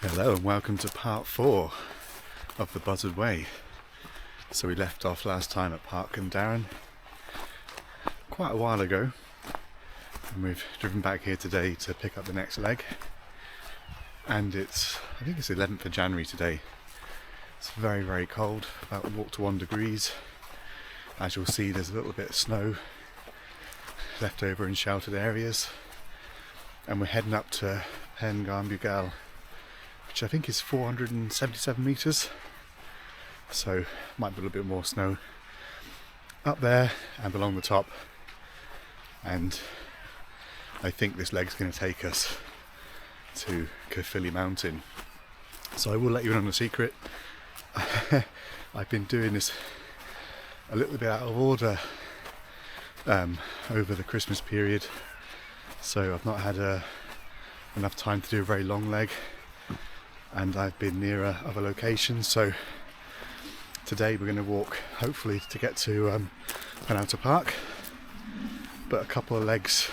Hello and welcome to part 4 of the Buzzard Way. So we left off last time at Parc Cwm Darran quite a while ago, and we've driven back here today to pick up the next leg. And I think it's 11th of January today. It's very, very cold, about 0 to 1 degrees. As you'll see, there's a little bit of snow left over in sheltered areas. And we're heading up to Parc Cwm Darran, which I think is 477 metres, so might be a little bit more snow up there and along the top, and I think this leg's going to take us to Caerphilly Mountain. So I will let you in on a secret. I've been doing this a little bit out of order over the Christmas period, so I've not had enough time to do a very long leg, and I've been nearer other locations. So today we're going to walk, hopefully, to get to Penalty Park, but a couple of legs,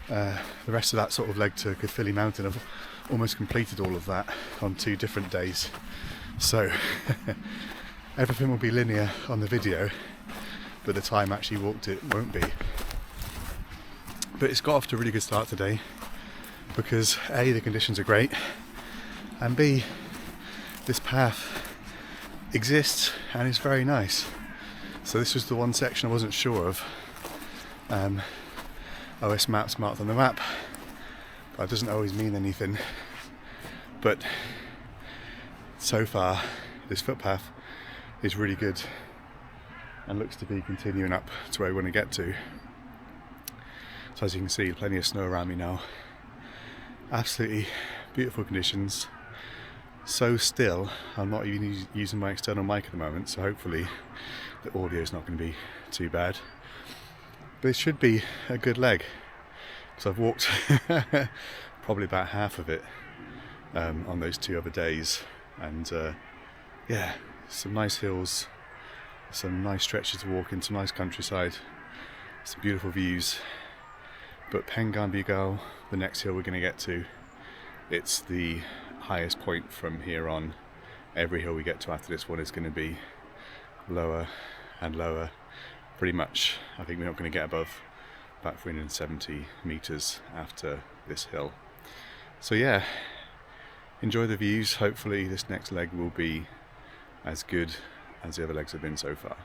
the rest of that sort of leg to Caerphilly Mountain, I've almost completed all of that on 2 different days, so everything will be linear on the video, but the time actually walked it won't be. But it's got off to a really good start today because A, the conditions are great, and B, this path exists and it's very nice. So this was the one section I wasn't sure of. OS Maps marked on the map, but that doesn't always mean anything. But so far this footpath is really good and looks to be continuing up to where we want to get to. So as you can see, plenty of snow around me now. Absolutely beautiful conditions. So still, I'm not even using my external mic at the moment, so hopefully the audio is not going to be too bad. But it should be a good leg, because I've walked probably about half of it on those 2 other days, and yeah, some nice hills, some nice stretches to walk in, some nice countryside, some beautiful views. But Parc Cwm Darran, the next hill we're going to get to, it's the highest point from here on. Every hill we get to after this one is going to be lower and lower. Pretty much, I think we're not going to get above about 370 metres after this hill. So yeah, enjoy the views. Hopefully this next leg will be as good as the other legs have been so far.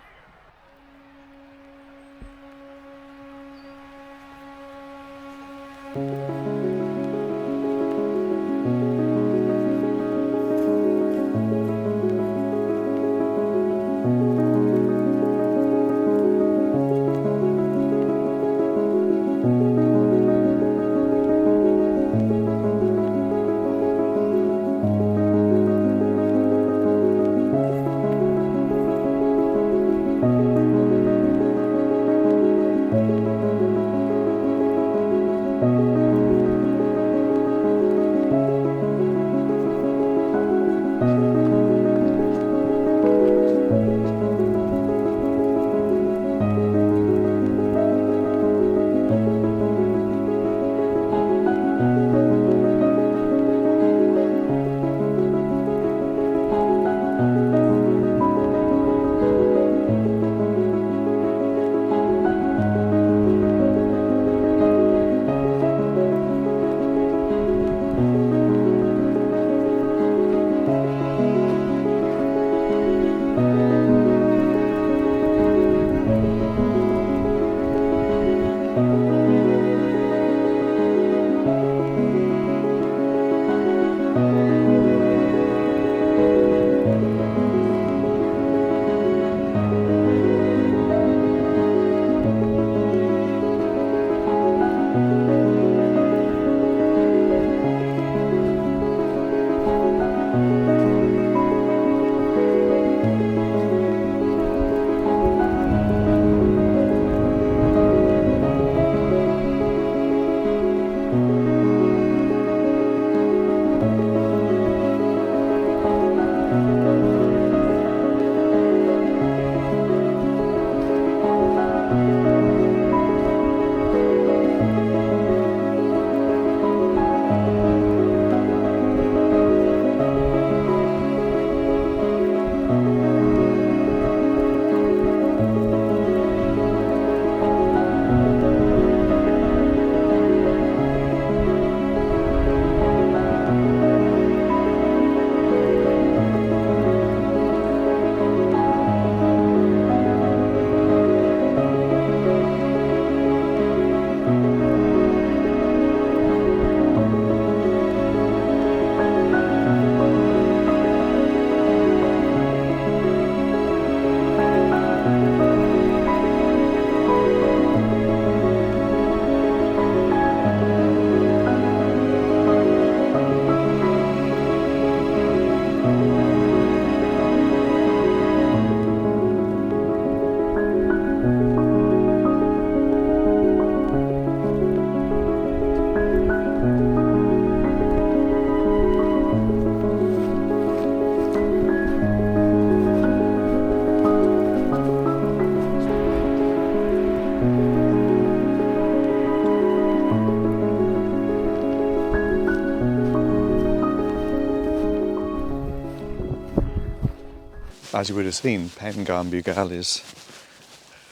as you would have seen, Parc Cwm Darran is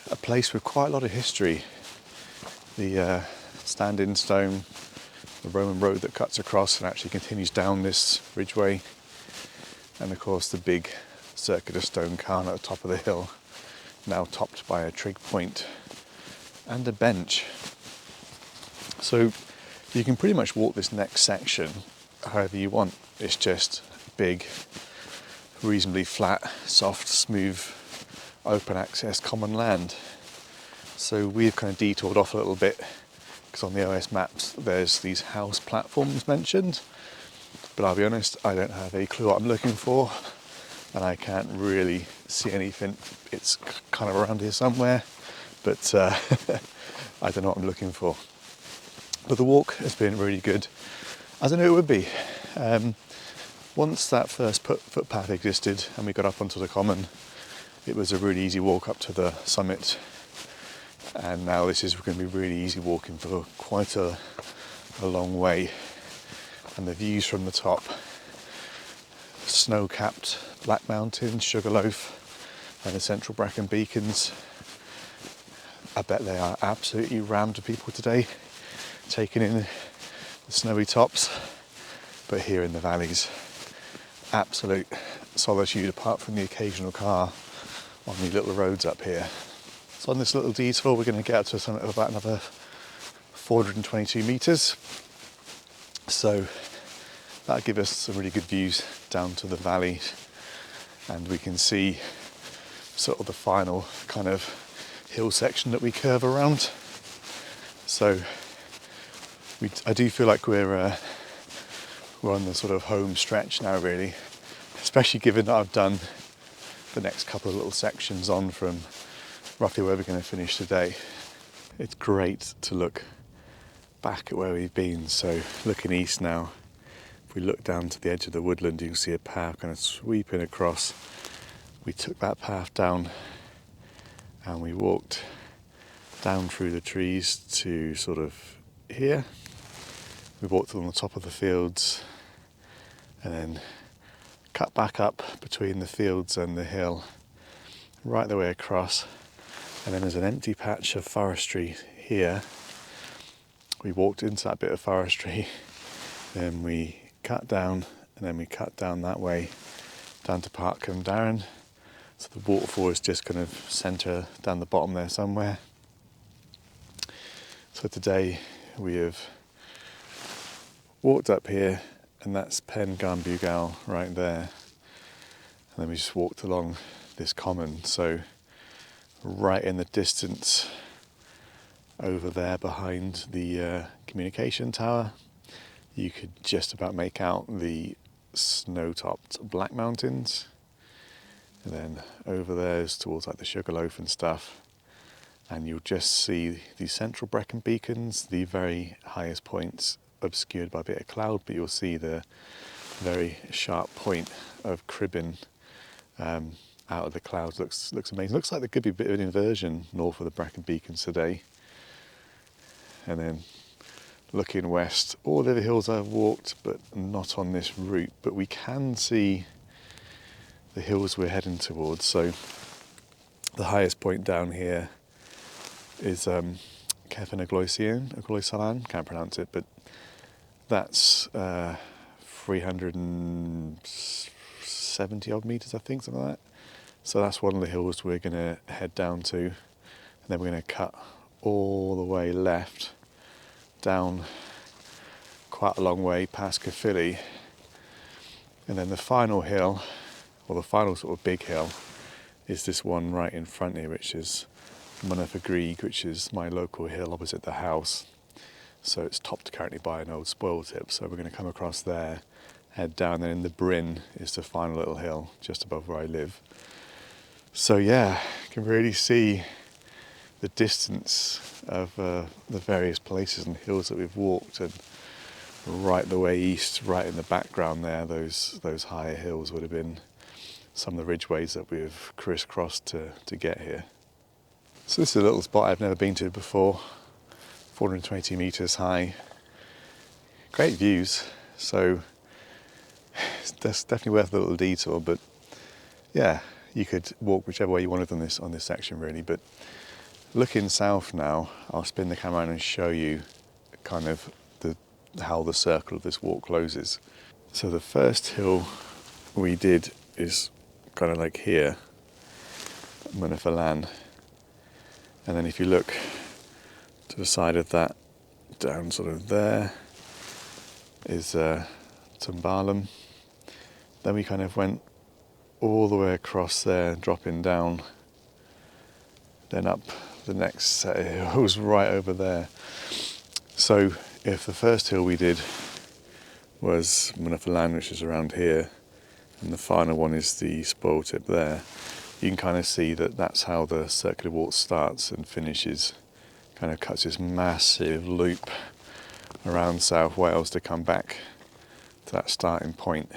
a place with quite a lot of history. The stand-in stone, the Roman road that cuts across and actually continues down this ridgeway, and of course the big circular stone cairn at the top of the hill, now topped by a trig point and a bench. So you can pretty much walk this next section however you want. It's just big, reasonably flat, soft, smooth, open access common land. So we've kind of detoured off a little bit because on the OS maps there's these house platforms mentioned, but I'll be honest, I don't have a clue what I'm looking for, and I can't really see anything. It's kind of around here somewhere, but I don't know what I'm looking for. But the walk has been really good, as I knew it would be. Once that first footpath existed and we got up onto the common, it was a really easy walk up to the summit. And now this is going to be really easy walking for quite a long way. And the views from the top, snow-capped Black Mountain, Sugarloaf and the Central Brecon Beacons. I bet they are absolutely rammed with people today, taking in the snowy tops. But here in the valleys, absolute solitude apart from the occasional car on the little roads up here. So on this little detour we're going to get up to a summit of about another 422 metres. So that'll give us some really good views down to the valley, and we can see sort of the final kind of hill section that we curve around. So I do feel like we're on the sort of home stretch now, really, especially given that I've done the next couple of little sections on from roughly where we're going to finish today. It's great to look back at where we've been. So looking east now, if we look down to the edge of the woodland, you can see a path kind of sweeping across. We took that path down and we walked down through the trees to sort of here. We walked along the top of the fields and then cut back up between the fields and the hill, right the way across. And then there's an empty patch of forestry here. We walked into that bit of forestry, then we cut down, and then we cut down that way, down to Parc Cwm Darran. So the waterfall is just kind of centre down the bottom there somewhere. So today we have walked up here, and that's Parc Cwm Darran right there. And then we just walked along this common. So right in the distance over there behind the communication tower, you could just about make out the snow-topped Black Mountains. And then over there is towards like the Sugarloaf and stuff. And you'll just see the Central Brecon Beacons, the very highest points obscured by a bit of cloud, but you'll see the very sharp point of Cribbin out of the clouds. Looks amazing. Looks like there could be a bit of an inversion north of the Brecon Beacons today. And then looking west, all the other hills I've walked, but not on this route. But we can see the hills we're heading towards. So the highest point down here is Caerphilly Mountain, can't pronounce it, but that's 370 odd metres, I think, something like that. So that's one of the hills we're going to head down to, and then we're going to cut all the way left down quite a long way past Caerphilly, and then the final hill, or the final sort of big hill, is this one right in front here, which is Mynyddig Grug, which is my local hill opposite the house. So it's topped currently by an old spoil tip, so we're going to come across there, head down, and in the Bryn is the final little hill just above where I live. So yeah, you can really see the distance of the various places and hills that we've walked, and right the way east, right in the background there, those higher hills would have been some of the ridgeways that we've crisscrossed to get here. So this is a little spot I've never been to before, 420 metres high, great views, so that's definitely worth a little detour. But yeah, you could walk whichever way you wanted on this section really. But looking south now, I'll spin the camera around and show you kind of how the circle of this walk closes. So the first hill we did is kind of like here, Mynyddolan, and then if you look to the side of that, down sort of there, is Tumbalum. Then we kind of went all the way across there, dropping down, then up the next set of hills right over there. So if the first hill we did was Mynyddolan, which is around here, and the final one is the spoil tip there, you can kind of see that that's how the circular walk starts and finishes. Kind of cuts this massive loop around South Wales to come back to that starting point.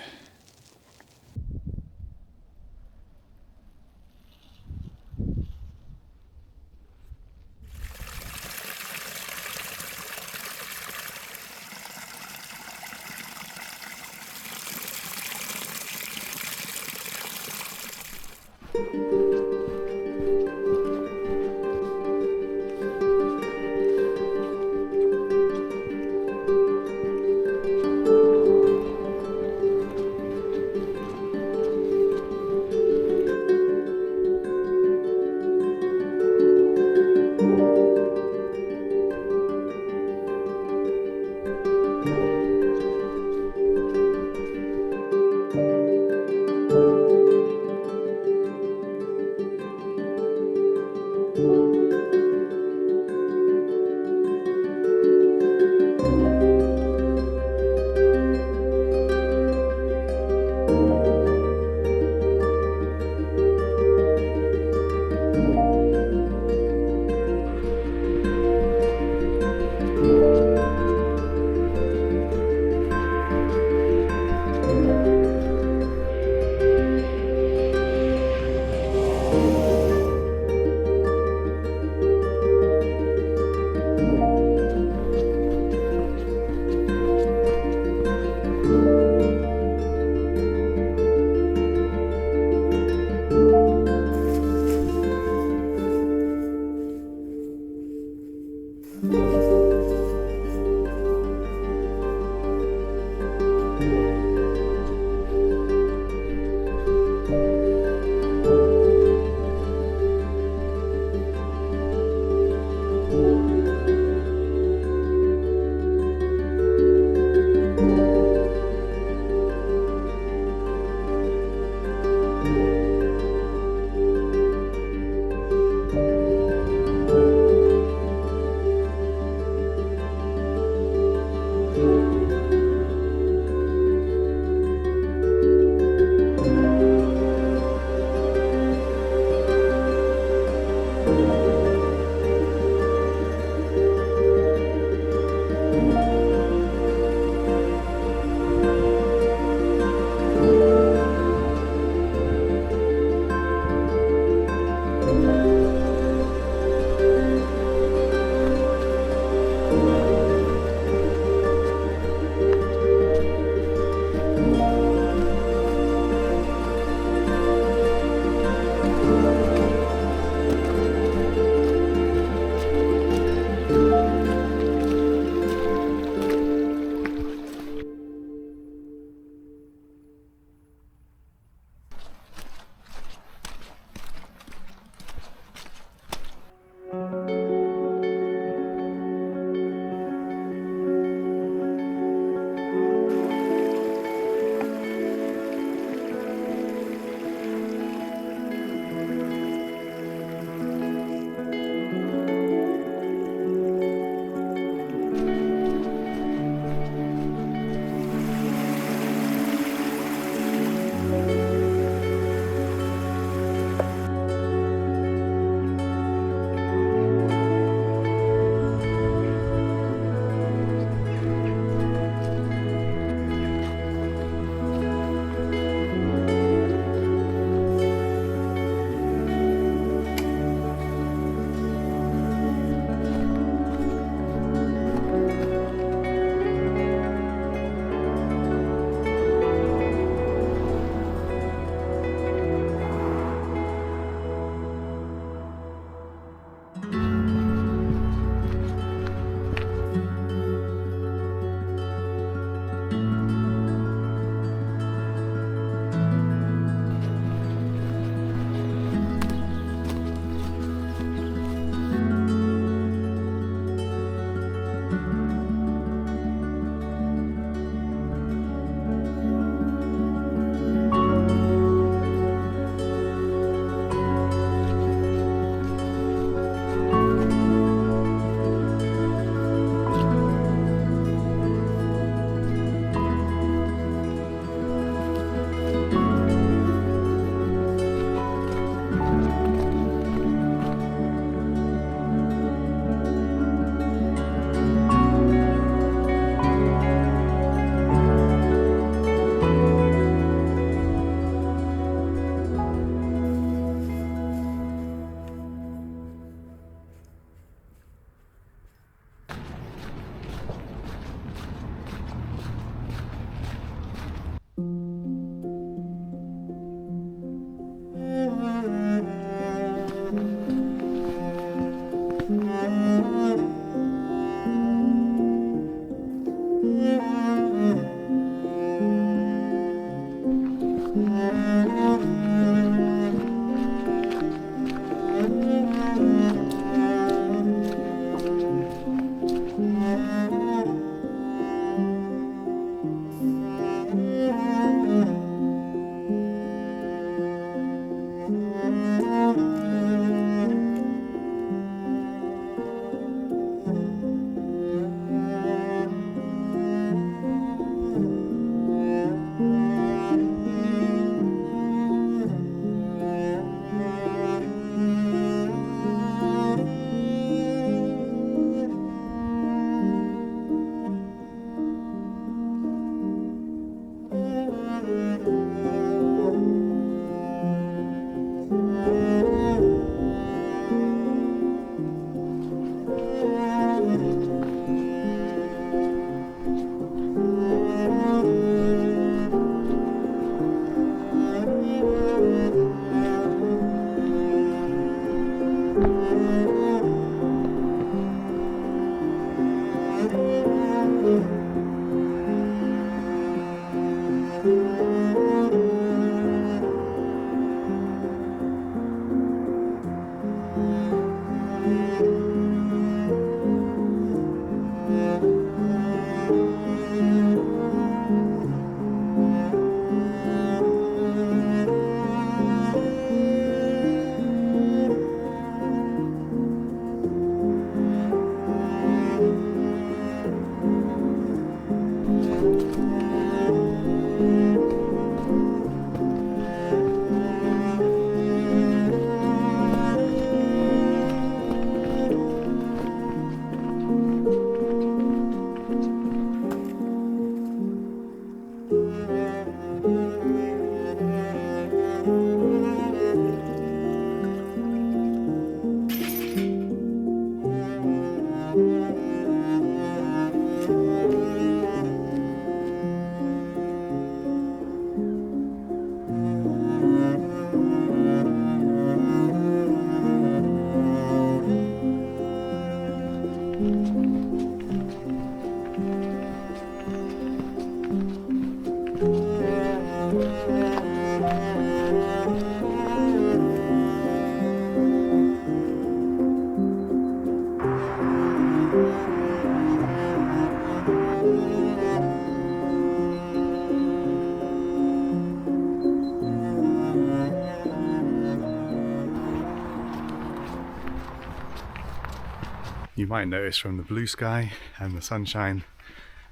You might notice from the blue sky and the sunshine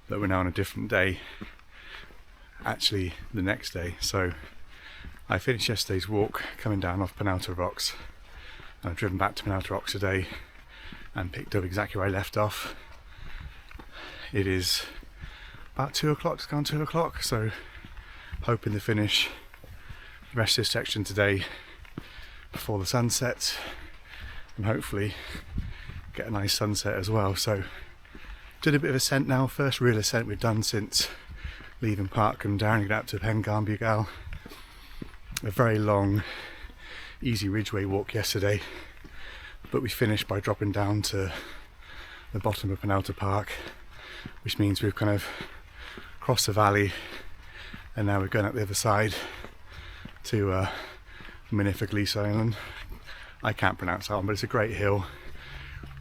that we're now on a different day, actually the next day. So I finished yesterday's walk coming down off Penalta Rocks, and I've driven back to Penalta Rocks today and picked up exactly where I left off. It is about 2 o'clock, it's gone 2 o'clock, so hoping to finish the rest of this section today before the sun sets, and hopefully get a nice sunset as well. So did a bit of ascent now, first real ascent we've done since leaving Parc Cwm Darran to get up to Pengarn Bugal. A very long easy ridgeway walk yesterday, but we finished by dropping down to the bottom of Penalta Park, which means we've kind of crossed the valley and now we're going up the other side to Mynyddig Island. I can't pronounce that one, but it's a great hill,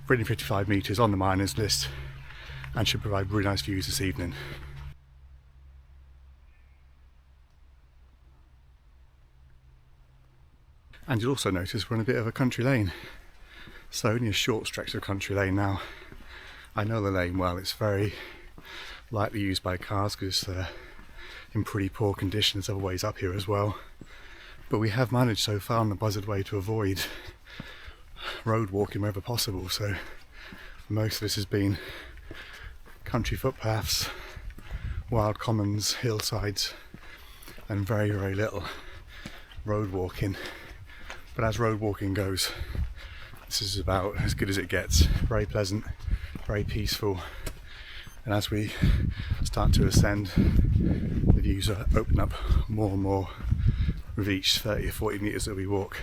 355 metres on the miners list, and should provide really nice views this evening. And you'll also notice we're on a bit of a country lane, so only a short stretch of country lane now. I know the lane well, it's very lightly used by cars because it's in pretty poor condition. There's other ways up here as well, but we have managed so far on the Buzzard Way to avoid road walking wherever possible, so most of this has been country footpaths, wild commons, hillsides, and very, very little road walking. But as road walking goes, this is about as good as it gets. Very pleasant, very peaceful, and as we start to ascend, the views are open up more and more with each 30 or 40 metres that we walk.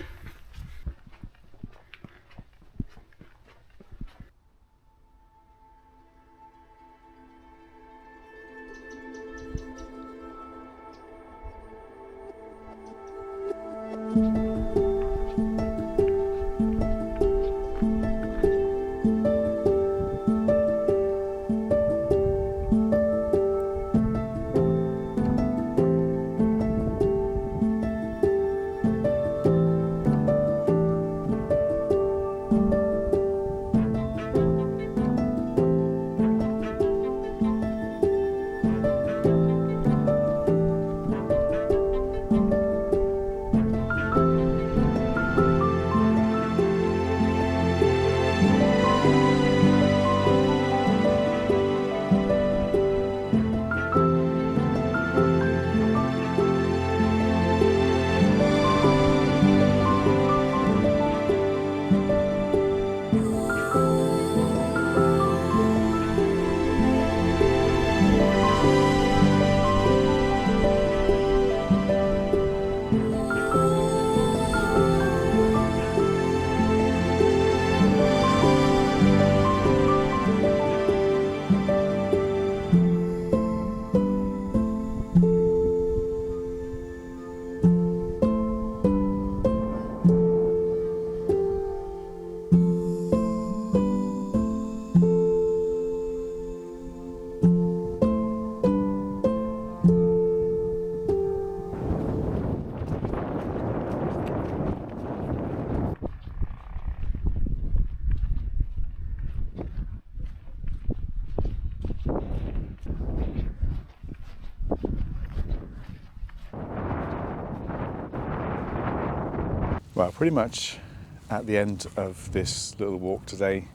Well, pretty much at the end of this little walk today,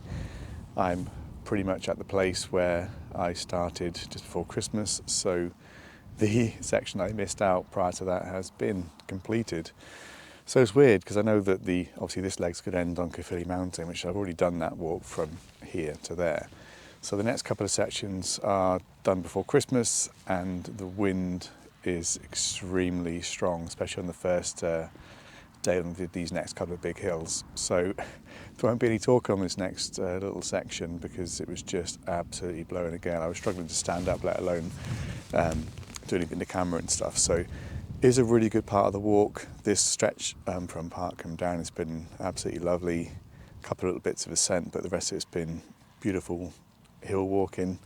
I'm pretty much at the place where I started just before Christmas, so the section I missed out prior to that has been completed. So it's weird because I know that obviously this leg's could end on Caerphilly Mountain, which I've already done that walk from here to there. So the next couple of sections are done before Christmas, and the wind is extremely strong, especially on the first Dalen did these next couple of big hills. So there won't be any talking on this next little section because it was just absolutely blowing a gale. I was struggling to stand up, let alone do anything to camera and stuff. So it is a really good part of the walk. This stretch from Parc Cwm Darran has been absolutely lovely. A couple of little bits of ascent, but the rest of it's been beautiful hill walking.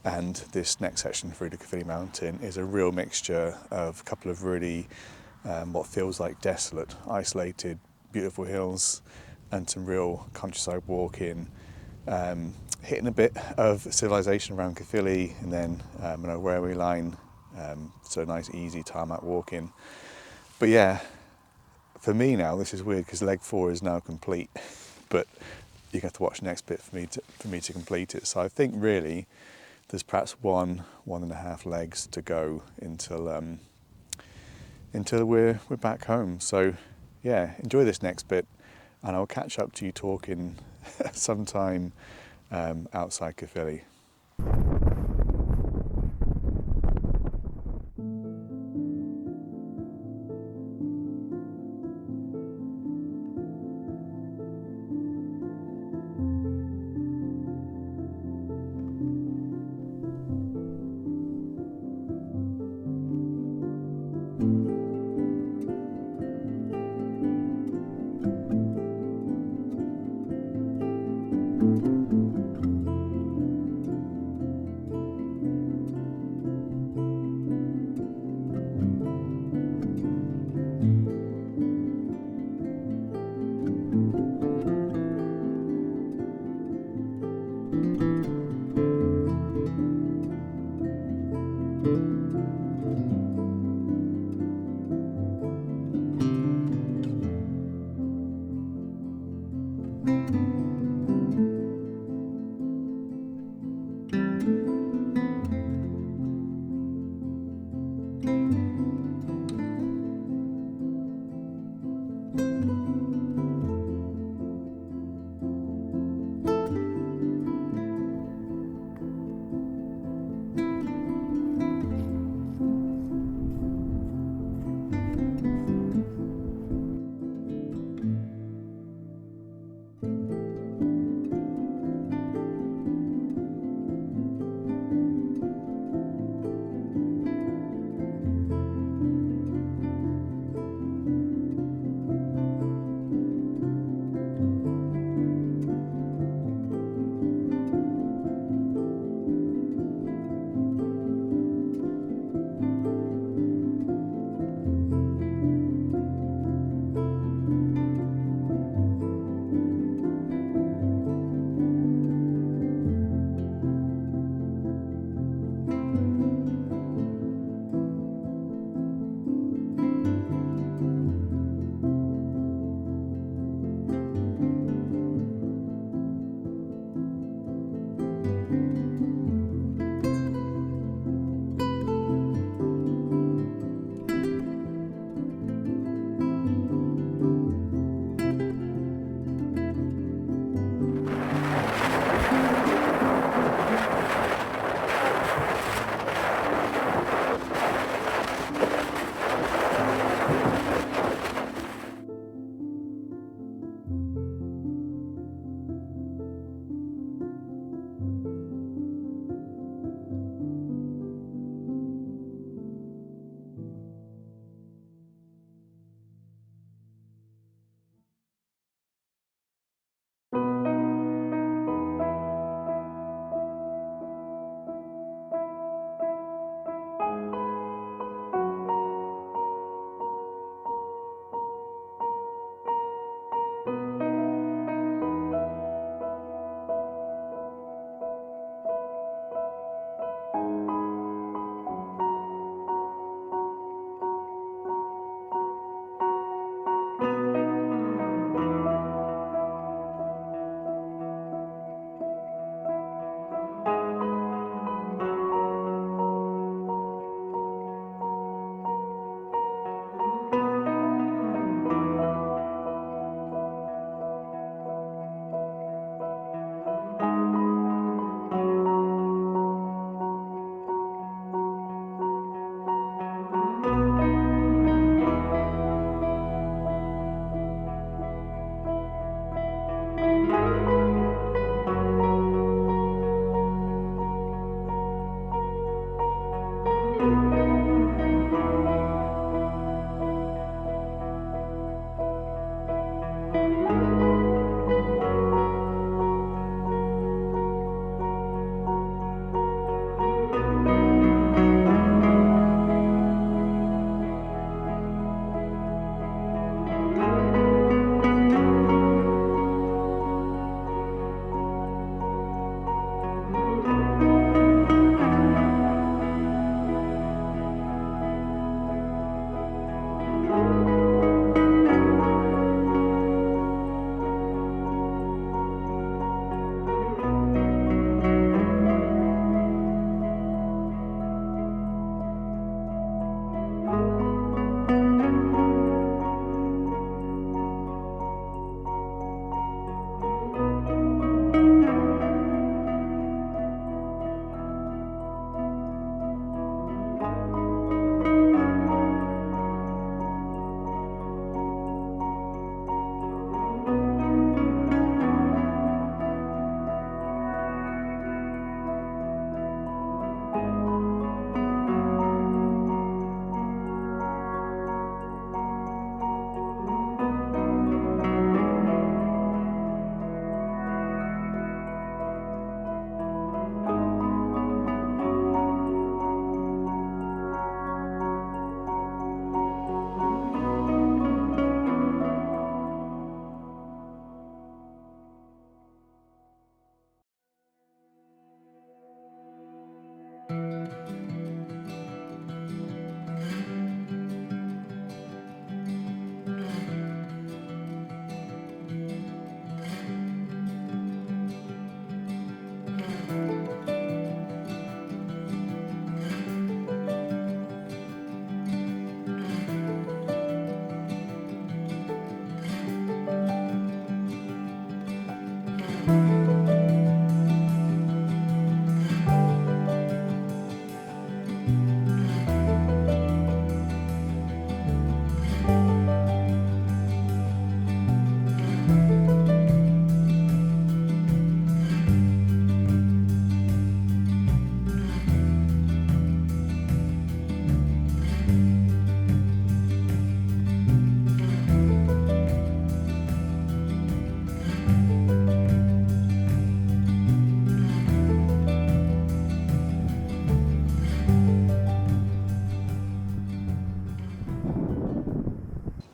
And this next section through the Caerphilly Mountain is a real mixture of a couple of really what feels like desolate, isolated, beautiful hills and some real countryside walking, hitting a bit of civilization around Caerphilly and then a railway line, so nice easy tarmac walking. But yeah, for me now this is weird because leg 4 is now complete, but you have to watch the next bit for me to complete it. So I think really there's perhaps 1.5 legs to go until we're back home. So yeah, enjoy this next bit and I'll catch up to you talking sometime outside Caerphilly.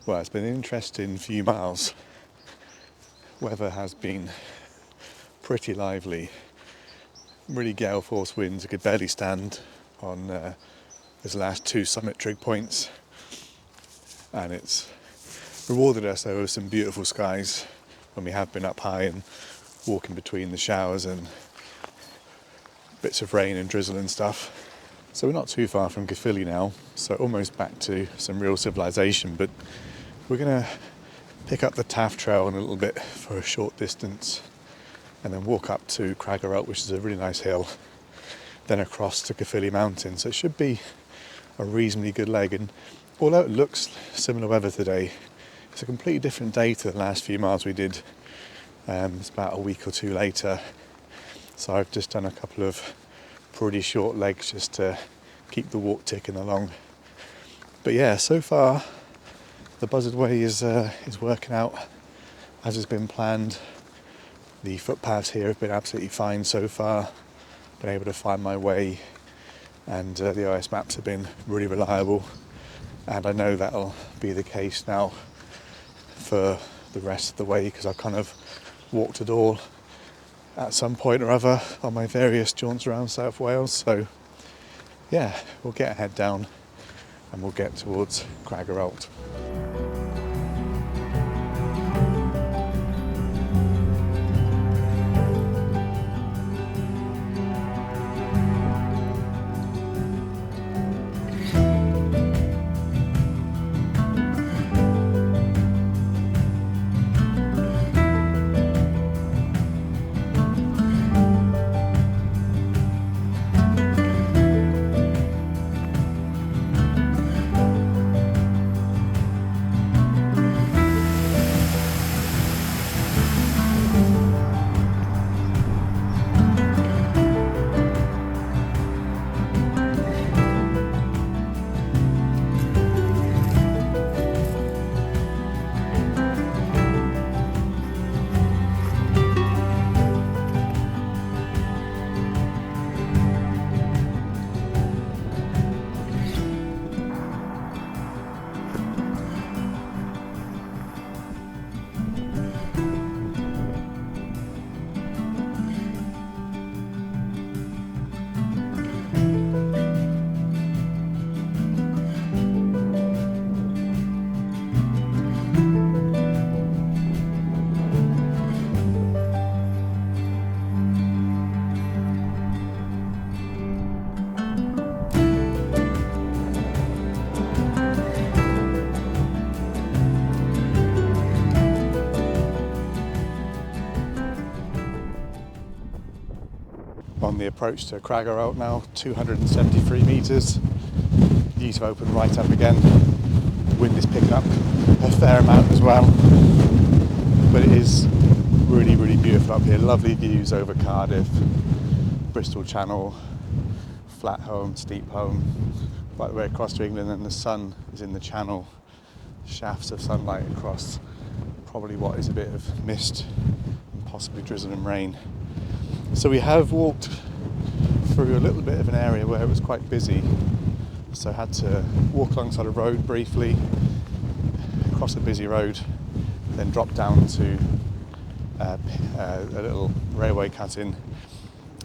Well, it's been an interesting few miles. Weather has been pretty lively. Really gale force winds. I could barely stand on these last 2 summit trig points, and it's rewarded us though with some beautiful skies when we have been up high and walking between the showers and bits of rain and drizzle and stuff. So we're not too far from Caerphilly now, so almost back to some real civilization, but we're going to pick up the Taff Trail in a little bit for a short distance and then walk up to Cragarelt, which is a really nice hill, then across to Caerphilly Mountain. So it should be a reasonably good leg, and although it looks similar weather today, it's a completely different day to the last few miles we did. It's about a week or 2 later, so I've just done a couple of pretty short legs just to keep the walk ticking along. But yeah, so far the Buzzard Way is working out as has been planned. The footpaths here have been absolutely fine so far. Been able to find my way, and the OS maps have been really reliable, and I know that'll be the case now for the rest of the way, because I've kind of walked it all at some point or other on my various jaunts around South Wales. So yeah, we'll get our head down and we'll get towards Cragarelt. On the approach to Cragarelt now, 273 metres. Views have opened right up again. Wind is picking up a fair amount as well, but it is really, really beautiful up here. Lovely views over Cardiff, Bristol Channel, flat home, steep home, right the way across to England, and the sun is in the channel. Shafts of sunlight across probably what is a bit of mist and possibly drizzle and rain. So we have walked through a little bit of an area where it was quite busy, so I had to walk alongside a road briefly, across a busy road, then drop down to a little railway cut-in,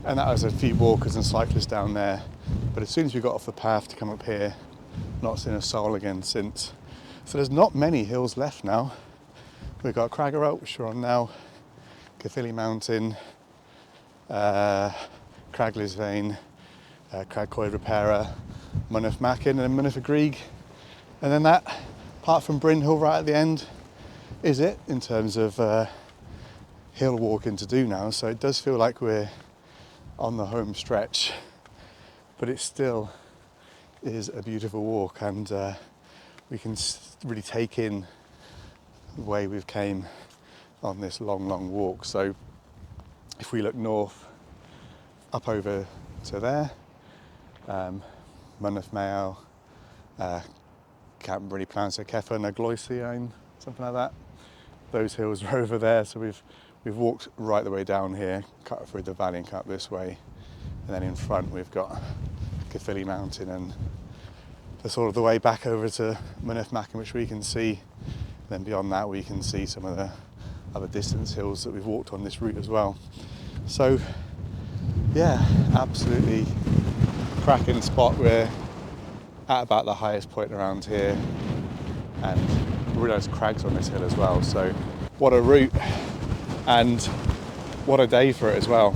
and that was a few walkers and cyclists down there. But as soon as we got off the path to come up here, not seen a soul again since. So there's not many hills left now. We've got Cragarelt, which we're on now, Caerphilly Mountain, Cragley's Vein, Parc Cwm Darran, Mynyddoch Macin and Mynyddoch Grieg, and then that, apart from Bryn Hill right at the end, is it in terms of hill walking to do now. So it does feel like we're on the home stretch, but it still is a beautiful walk, and we can really take in the way we've came on this long walk. So if we look north, up over to there, Mynyddoch Mael, can't really pronounce it, Caerphilly Mountain, something like that. Those hills are over there, so we've walked right the way down here, cut through the valley and cut this way, and then in front we've got Caerphilly Mountain and the sort of the way back over to Mynydd Macen, which we can see. Then beyond that we can see some of the other distance hills that we've walked on this route as well. So yeah, absolutely cracking spot. We're at about the highest point around here, and really nice crags on this hill as well. So what a route, and what a day for it as well.